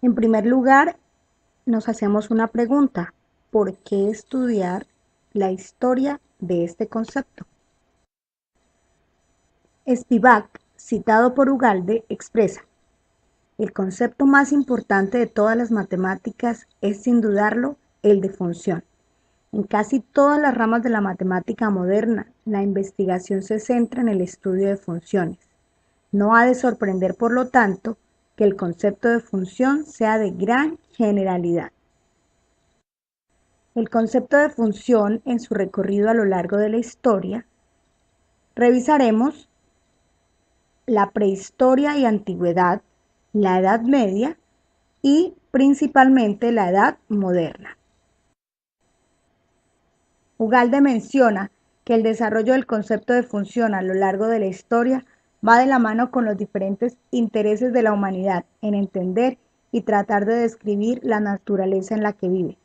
En primer lugar, nos hacemos una pregunta: ¿por qué estudiar la historia de este concepto? Spivak, citado por Ugalde, expresa: el concepto más importante de todas las matemáticas es, sin dudarlo, el de función. En casi todas las ramas de la matemática moderna, la investigación se centra en el estudio de funciones. No ha de sorprender, por lo tanto, que el concepto de función sea de gran generalidad. El concepto de función, en su recorrido a lo largo de la historia, revisaremos la prehistoria y antigüedad, la Edad Media y principalmente la Edad Moderna. Ugalde menciona que el desarrollo del concepto de función a lo largo de la historia va de la mano con los diferentes intereses de la humanidad en entender y tratar de describir la naturaleza en la que vive.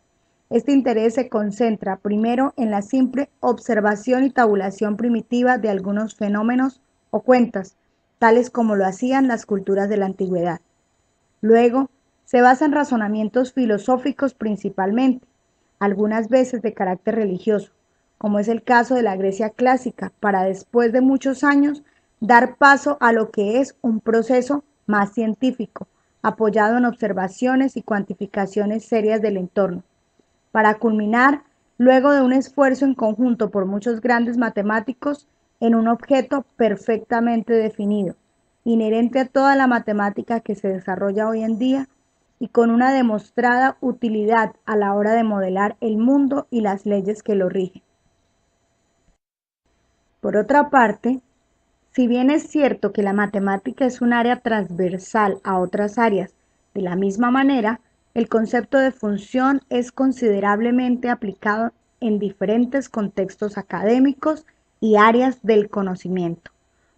Este interés se concentra primero en la simple observación y tabulación primitiva de algunos fenómenos o cuentas, tales como lo hacían las culturas de la antigüedad. Luego, se basa en razonamientos filosóficos principalmente, algunas veces de carácter religioso, como es el caso de la Grecia clásica, para después de muchos años dar paso a lo que es un proceso más científico, apoyado en observaciones y cuantificaciones serias del entorno, para culminar, luego de un esfuerzo en conjunto por muchos grandes matemáticos, en un objeto perfectamente definido, inherente a toda la matemática que se desarrolla hoy en día y con una demostrada utilidad a la hora de modelar el mundo y las leyes que lo rigen. Por otra parte, si bien es cierto que la matemática es un área transversal a otras áreas, de la misma manera, el concepto de función es considerablemente aplicado en diferentes contextos académicos y áreas del conocimiento.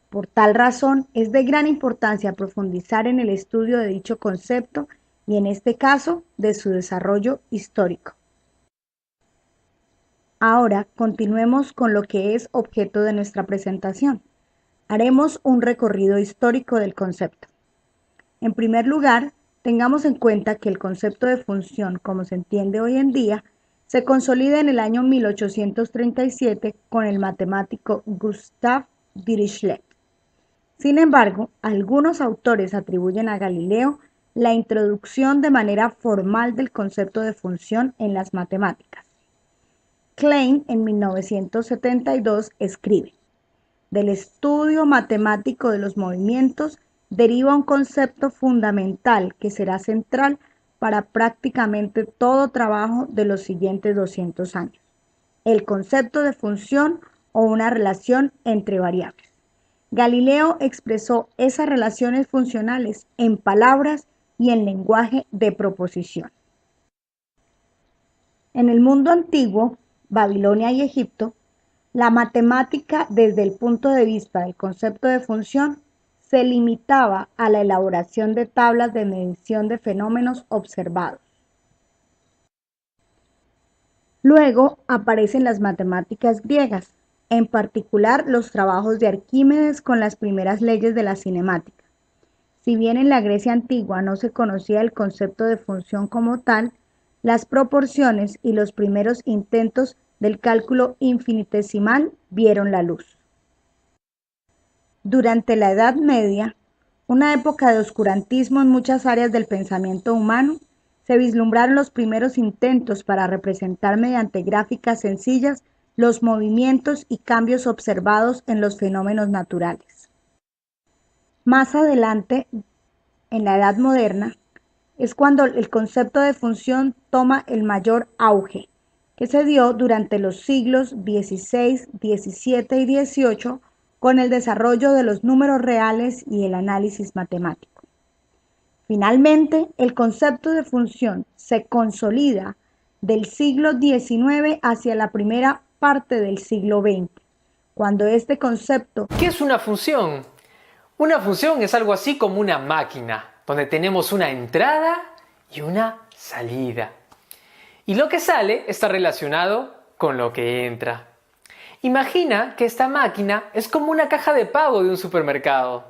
Por tal razón, es de gran importancia profundizar en el estudio de dicho concepto y, en este caso, de su desarrollo histórico. Ahora, continuemos con lo que es objeto de nuestra presentación. Haremos un recorrido histórico del concepto. En primer lugar, tengamos en cuenta que el concepto de función, como se entiende hoy en día, se consolida en el año 1837 con el matemático Gustav Dirichlet. Sin embargo, algunos autores atribuyen a Galileo la introducción de manera formal del concepto de función en las matemáticas. Klein, en 1972, escribe: del estudio matemático de los movimientos deriva un concepto fundamental que será central para prácticamente todo trabajo de los siguientes 200 años: el concepto de función o una relación entre variables. Galileo expresó esas relaciones funcionales en palabras y en lenguaje de proposición. En el mundo antiguo, Babilonia y Egipto, la matemática, desde el punto de vista del concepto de función, se limitaba a la elaboración de tablas de medición de fenómenos observados. Luego aparecen las matemáticas griegas, en particular los trabajos de Arquímedes con las primeras leyes de la cinemática. Si bien en la Grecia antigua no se conocía el concepto de función como tal, las proporciones y los primeros intentos del cálculo infinitesimal vieron la luz. Durante la Edad Media, una época de oscurantismo en muchas áreas del pensamiento humano, se vislumbraron los primeros intentos para representar mediante gráficas sencillas los movimientos y cambios observados en los fenómenos naturales. Más adelante, en la Edad Moderna, es cuando el concepto de función toma el mayor auge, que se dio durante los siglos XVI, XVII y XVIII con el desarrollo de los números reales y el análisis matemático. Finalmente, el concepto de función se consolida del siglo XIX hacia la primera parte del siglo XX, cuando este concepto... ¿Qué es una función? Una función es algo así como una máquina, donde tenemos una entrada y una salida. Y lo que sale está relacionado con lo que entra. Imagina que esta máquina es como una caja de pago de un supermercado,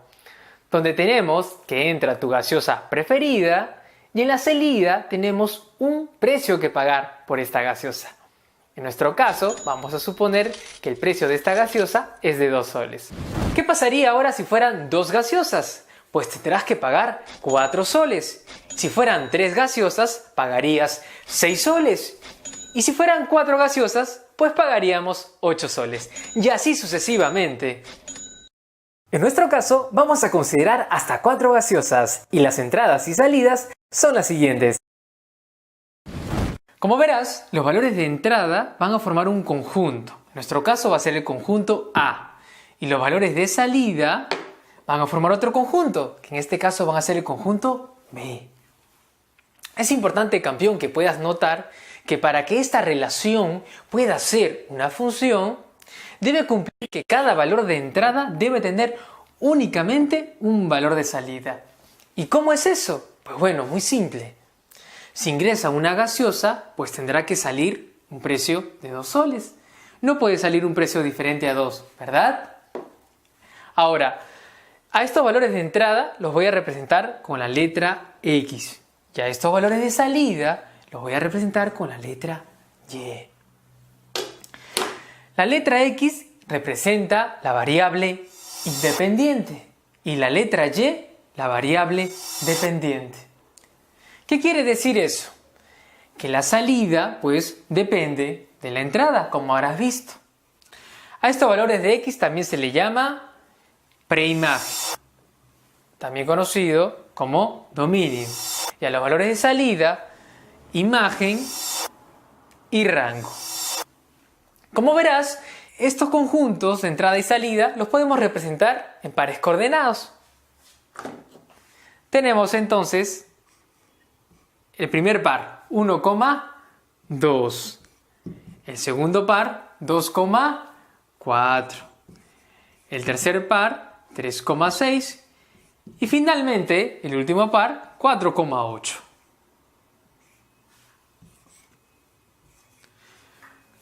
donde tenemos que entra tu gaseosa preferida y en la salida tenemos un precio que pagar por esta gaseosa. En nuestro caso, vamos a suponer que el precio de esta gaseosa es de 2 soles. ¿Qué pasaría ahora si fueran 2 gaseosas? Pues tendrás que pagar 4 soles. Si fueran 3 gaseosas, pagarías 6 soles. Y si fueran 4 gaseosas, pues pagaríamos 8 soles. Y así sucesivamente. En nuestro caso, vamos a considerar hasta 4 gaseosas. Y las entradas y salidas son las siguientes. Como verás, los valores de entrada van a formar un conjunto. En nuestro caso va a ser el conjunto A. Y los valores de salida van a formar otro conjunto, que en este caso van a ser el conjunto B. Es importante, campeón, que puedas notar que para que esta relación pueda ser una función, debe cumplir que cada valor de entrada debe tener únicamente un valor de salida. ¿Y cómo es eso? Pues bueno, muy simple. Si ingresa una gaseosa, pues tendrá que salir un precio de 2 soles. No puede salir un precio diferente a 2, ¿verdad? Ahora, a estos valores de entrada los voy a representar con la letra X. Y a estos valores de salida los voy a representar con la letra Y. La letra X representa la variable independiente y la letra Y la variable dependiente. ¿Qué quiere decir eso? Que la salida, pues, depende de la entrada, como habrás visto. A estos valores de X también se le llama preimagen, también conocido como dominio. Y a los valores de salida, imagen y rango. Como verás, estos conjuntos de entrada y salida los podemos representar en pares coordenados. Tenemos entonces el primer par, 1,2. El segundo par, 2,4. El tercer par, 3,6. Y finalmente, el último par, 4,8.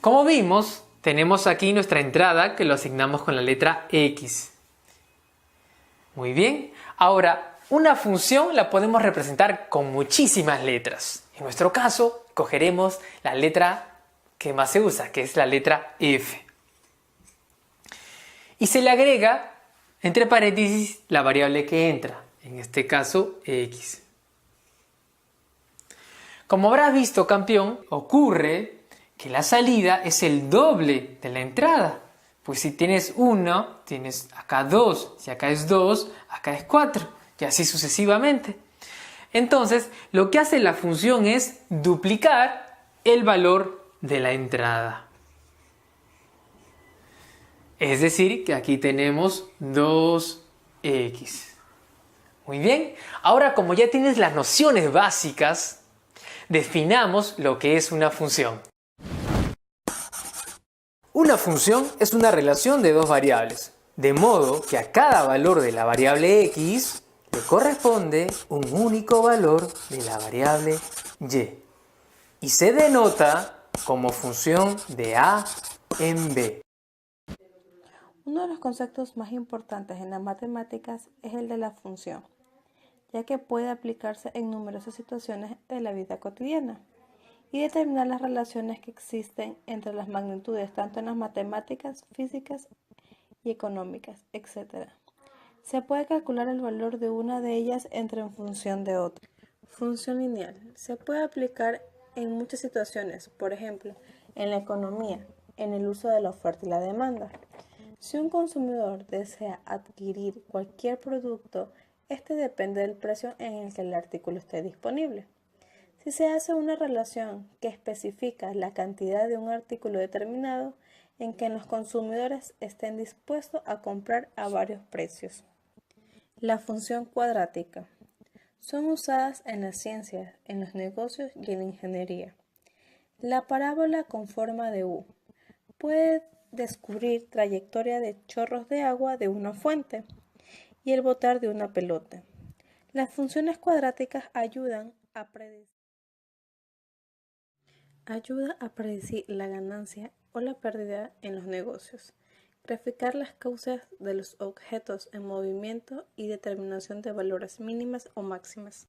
Como vimos, tenemos aquí nuestra entrada que lo asignamos con la letra X. Muy bien. Ahora, una función la podemos representar con muchísimas letras. En nuestro caso, cogeremos la letra que más se usa, que es la letra F. Y se le agrega, entre paréntesis, la variable que entra, en este caso X. Como habrás visto, campeón, ocurre que la salida es el doble de la entrada. Pues si tienes 1, tienes acá 2. Si acá es 2, acá es 4. Y así sucesivamente. Entonces, lo que hace la función es duplicar el valor de la entrada. Es decir, que aquí tenemos 2x. Muy bien. Ahora, como ya tienes las nociones básicas, definamos lo que es una función. Una función es una relación de dos variables, de modo que a cada valor de la variable x le corresponde un único valor de la variable y se denota como función de A en B. Uno de los conceptos más importantes en las matemáticas es el de la función, ya que puede aplicarse en numerosas situaciones de la vida cotidiana y determinar las relaciones que existen entre las magnitudes tanto en las matemáticas, físicas y económicas, etc. Se puede calcular el valor de una de ellas entre en función de otra. Función lineal. Se puede aplicar en muchas situaciones, por ejemplo, en la economía, en el uso de la oferta y la demanda. Si un consumidor desea adquirir cualquier producto, este depende del precio en el que el artículo esté disponible. Si se hace una relación que especifica la cantidad de un artículo determinado en que los consumidores estén dispuestos a comprar a varios precios. La función cuadrática. Son usadas en las ciencias, en los negocios y en la ingeniería. La parábola con forma de U puede descubrir trayectoria de chorros de agua de una fuente y el botar de una pelota. Las funciones cuadráticas ayudan a predecir la ganancia o la pérdida en los negocios, graficar las causas de los objetos en movimiento y determinación de valores mínimas o máximas.